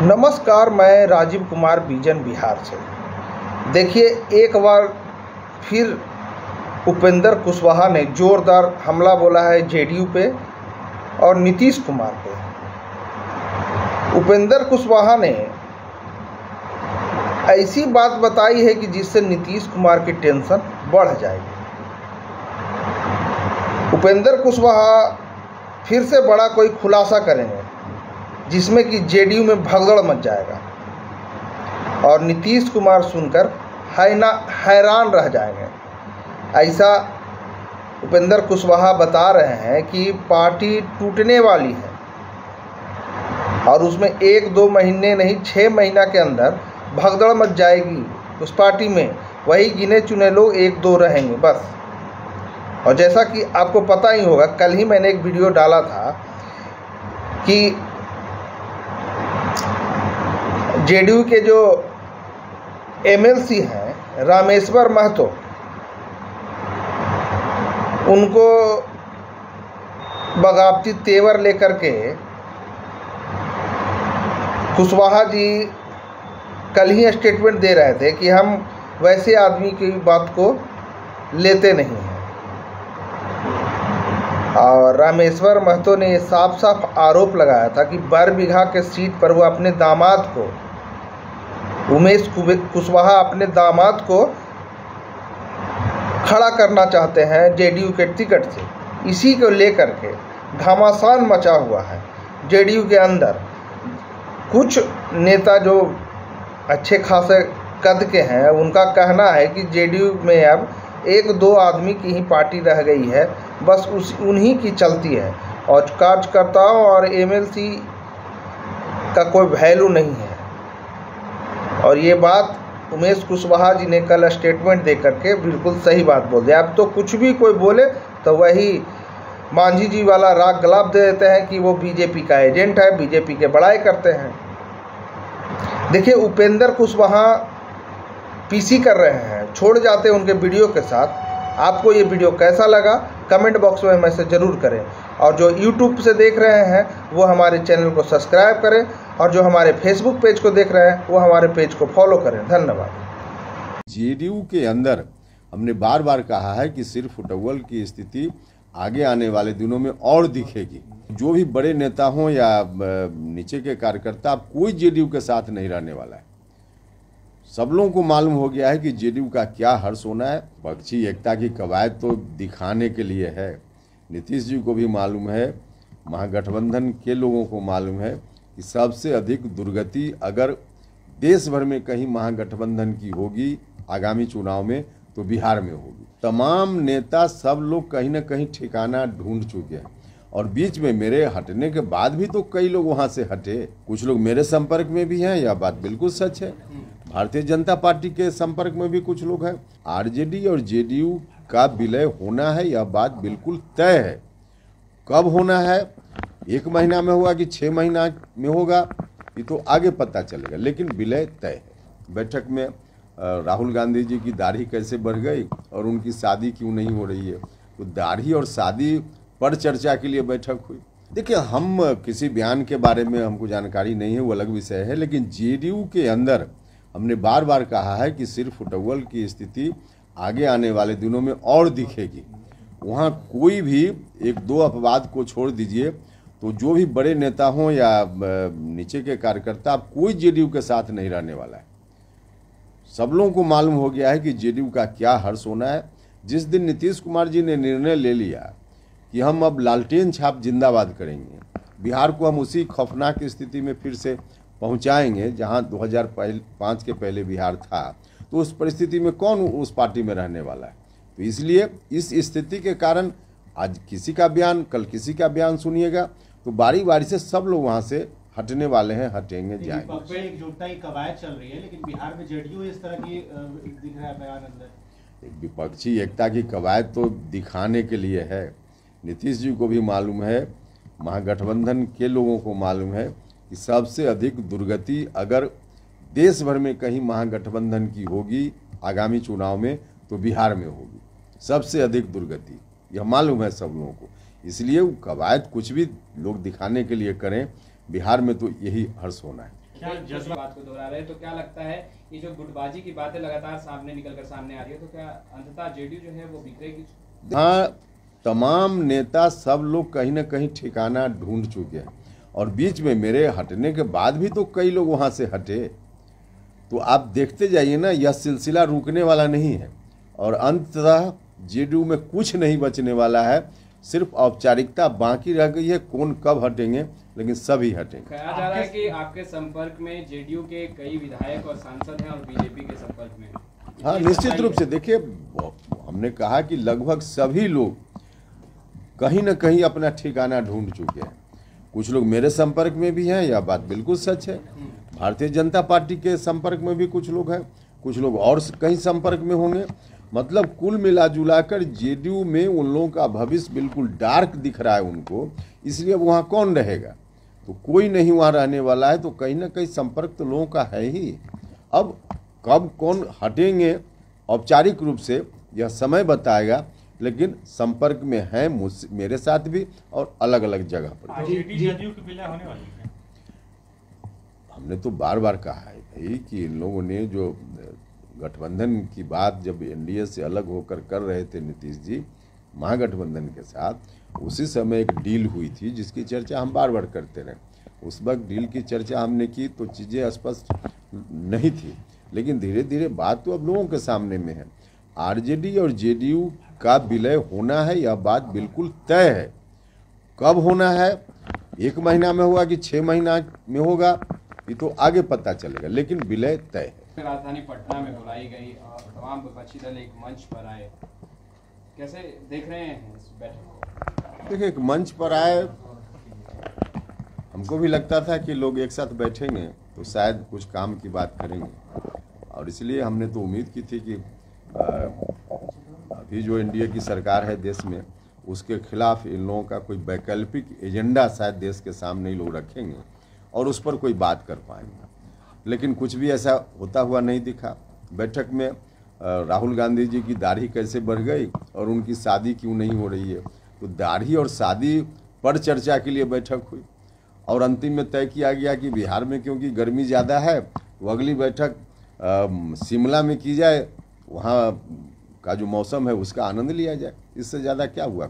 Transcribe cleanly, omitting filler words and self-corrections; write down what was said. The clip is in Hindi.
नमस्कार, मैं राजीव कुमार बीजन बिहार से। देखिए, एक बार फिर उपेंद्र कुशवाहा ने जोरदार हमला बोला है जेडीयू पे और नीतीश कुमार पे। उपेंद्र कुशवाहा ने ऐसी बात बताई है कि जिससे नीतीश कुमार की टेंशन बढ़ जाएगी। उपेंद्र कुशवाहा फिर से बड़ा कोई खुलासा करेंगे जिसमें कि जेडीयू में भगदड़ मच जाएगा और नीतीश कुमार सुनकर हैरान रह जाएंगे। ऐसा उपेंद्र कुशवाहा बता रहे हैं कि पार्टी टूटने वाली है और उसमें 1-2 महीने नहीं 6 महीना के अंदर भगदड़ मच जाएगी उस पार्टी में। वही गिने चुने लोग 1-2 रहेंगे बस। और जैसा कि आपको पता ही होगा, कल ही मैंने एक वीडियो डाला था कि जेडीयू के जो एमएलसी हैं रामेश्वर महतो, उनको बगावती तेवर लेकर के कुशवाहा जी कल ही स्टेटमेंट दे रहे थे कि हम वैसे आदमी की बात को लेते नहीं हैं। और रामेश्वर महतो ने साफ साफ आरोप लगाया था कि बरबीघा के सीट पर वो अपने दामाद को, उमेश कुशवाहा अपने दामाद को खड़ा करना चाहते हैं जेडीयू के टिकट से। इसी को लेकर के घमासान मचा हुआ है जेडीयू के अंदर। कुछ नेता जो अच्छे खासे कद के हैं, उनका कहना है कि जेडीयू में अब 1-2 आदमी की ही पार्टी रह गई है, बस उन्हीं की चलती है और कार्यकर्ताओं और एमएलसी का कोई वैल्यू नहीं है। और ये बात उमेश कुशवाहा जी ने कल स्टेटमेंट दे करके बिल्कुल सही बात बोल दिया। अब तो कुछ भी कोई बोले तो वही मांझी जी वाला राग गलाप दे देते हैं कि वो बीजेपी का एजेंट है, बीजेपी के बड़ाई करते हैं। देखिए, उपेंद्र कुशवाहा पीसी कर रहे हैं, छोड़ जाते हैं उनके वीडियो के साथ। आपको ये वीडियो कैसा लगा कमेंट बॉक्स में मैसेज ज़रूर करें और जो यूट्यूब से देख रहे हैं वो हमारे चैनल को सब्सक्राइब करें और जो हमारे फेसबुक पेज को देख रहे हैं वो हमारे पेज को फॉलो करें। धन्यवाद। जेडीयू के अंदर हमने बार बार कहा है कि सिर्फ फुटबॉल की स्थिति आगे आने वाले दिनों में और दिखेगी। जो भी बड़े नेता हों या नीचे के कार्यकर्ता, कोई जेडीयू के साथ नहीं रहने वाला है। सब लोगों को मालूम हो गया है कि जेडीयू का क्या हर्ष होना है। पक्षी एकता की कवायद तो दिखाने के लिए है। नीतीश जी को भी मालूम है, महागठबंधन के लोगों को मालूम है कि सबसे अधिक दुर्गति अगर देश भर में कहीं महागठबंधन की होगी आगामी चुनाव में तो बिहार में होगी। तमाम नेता सब लोग कहीं ना कहीं ठिकाना ढूंढ चुके हैं और बीच में मेरे हटने के बाद भी तो कई लोग वहां से हटे। कुछ लोग मेरे संपर्क में भी हैं, यह बात बिल्कुल सच है। भारतीय जनता पार्टी के संपर्क में भी कुछ लोग हैं। आरजेडी और जेडीयू का विलय होना है, यह बात बिल्कुल तय है। कब होना है, 1 महीना में होगा कि 6 महीना में होगा, ये तो आगे पता चलेगा, लेकिन विलय तय है। बैठक में राहुल गांधी जी की दाढ़ी कैसे बढ़ गई और उनकी शादी क्यों नहीं हो रही है, तो दाढ़ी और शादी पर चर्चा के लिए बैठक हुई। देखिए, हम किसी बयान के बारे में हमको जानकारी नहीं है, वो अलग विषय है, लेकिन जेडीयू के अंदर हमने बार बार कहा है कि सिर्फ फुटबॉल की स्थिति आगे आने वाले दिनों में और दिखेगी। वहाँ कोई भी 1-2 अपवाद को छोड़ दीजिए तो जो भी बड़े नेता हों या नीचे के कार्यकर्ता, कोई जेडीयू के साथ नहीं रहने वाला है। सब लोगों को मालूम हो गया है कि जेडीयू का क्या हर्ष होना है। जिस दिन नीतीश कुमार जी ने निर्णय ले लिया कि हम अब लालटेन छाप जिंदाबाद करेंगे, बिहार को हम उसी खौफनाक स्थिति में फिर से पहुंचाएंगे जहां 2005 के पहले बिहार था, तो उस परिस्थिति में कौन उस पार्टी में रहने वाला है। तो इसलिए इस स्थिति के कारण आज किसी का बयान, कल किसी का बयान सुनिएगा, तो बारी बारी से सब लोग वहां से हटने वाले हैं, हटेंगे, जाएंगे। एकजुटता की कवायद चल रही है, लेकिन बिहार में जेडीयू इस तरह की दिख रहा है बयान अंदर। एक विपक्षी एकता की कवायद तो दिखाने के लिए है। नीतीश जी को भी मालूम है, महागठबंधन के लोगों को मालूम है कि सबसे अधिक दुर्गति अगर देश भर में कहीं महागठबंधन की होगी आगामी चुनाव में तो बिहार में होगी। सबसे अधिक दुर्गति यह मालूम है सब लोगों को। इसलिए कवायद कुछ भी लोग दिखाने के लिए करें, बिहार में तो यही हर्ष होना है। क्या जज्बा बात को दोहरा रहे हैं, तो क्या लगता है ये जो गुटबाजी की बातें लगातार सामने निकलकर सामने आ रही है, तो क्या अंततः जेडीयू जो है वो बिखरेगी? हाँ, तमाम नेता सब लोग कहीं ना कहीं ठिकाना ढूंढ चुके हैं और बीच में मेरे हटने के बाद भी तो कई लोग वहाँ से हटे। तो आप देखते जाइए ना, यह सिलसिला रुकने वाला नहीं है और अंततः जेडीयू में कुछ नहीं बचने वाला है, सिर्फ औपचारिकता बाकी रह गई है। कौन कब हटेंगे, लेकिन सभी हटेंगे। कहा जा रहा है कि आपके संपर्क में जेडीयू के कई विधायक और सांसद हैं और बीजेपी के संपर्क में। हाँ, निश्चित रूप से देखिए, हमने कहा कि लगभग सभी लोग कहीं ना कहीं अपना ठिकाना ढूंढ चुके हैं। कुछ लोग मेरे संपर्क में भी हैं, यह बात बिल्कुल सच है। भारतीय जनता पार्टी के संपर्क में भी कुछ लोग हैं, कुछ लोग और कहीं संपर्क में होंगे। मतलब कुल मिला जुलाकर जेडीयू में उन लोगों का भविष्य बिल्कुल डार्क दिख रहा है उनको, इसलिए अब वहाँ कौन रहेगा? तो कोई नहीं वहाँ रहने वाला है। तो कहीं ना कहीं संपर्क तो लोगों का है ही। अब कब कौन हटेंगे औपचारिक रूप से यह समय बताएगा, लेकिन संपर्क में है मेरे साथ भी और अलग अलग जगह पर। जेडीयू की विलय होने वाली है। हमने तो बार बार कहा है भाई कि इन लोगों ने जो गठबंधन की बात जब एनडीए से अलग होकर कर रहे थे नीतीश जी महागठबंधन के साथ, उसी समय एक डील हुई थी जिसकी चर्चा हम बार बार करते रहे। उस वक्त डील की चर्चा हमने की तो चीज़ें स्पष्ट नहीं थी, लेकिन धीरे धीरे बात तो अब लोगों के सामने में है। आरजेडी और जेडीयू का विलय होना है, यह बात बिल्कुल तय है। कब होना है, 1 महीना में होगा कि 6 महीना में होगा, ये तो आगे पता चलेगा, लेकिन विलय तय है। राजधानी पटना में बुलाई गई और तमाम विपक्षी दल एक मंच पर आए, कैसे देख रहे हैं इस बैठक को? देखिए, एक मंच पर आए, हमको भी लगता था कि लोग एक साथ बैठेंगे तो शायद कुछ काम की बात करेंगे, और इसलिए हमने तो उम्मीद की थी कि अभी जो एनडीए की सरकार है देश में, उसके खिलाफ इन लोगों का कोई वैकल्पिक एजेंडा शायद देश के सामने ही लोग रखेंगे और उस पर कोई बात कर पाएंगे। लेकिन कुछ भी ऐसा होता हुआ नहीं दिखा। बैठक में राहुल गांधी जी की दाढ़ी कैसे बढ़ गई और उनकी शादी क्यों नहीं हो रही है, तो दाढ़ी और शादी पर चर्चा के लिए बैठक हुई और अंतिम में तय किया गया कि बिहार में क्योंकि गर्मी ज़्यादा है, वो अगली बैठक शिमला में की जाए, वहाँ का जो मौसम है उसका आनंद लिया जाए। इससे ज़्यादा क्या हुआ?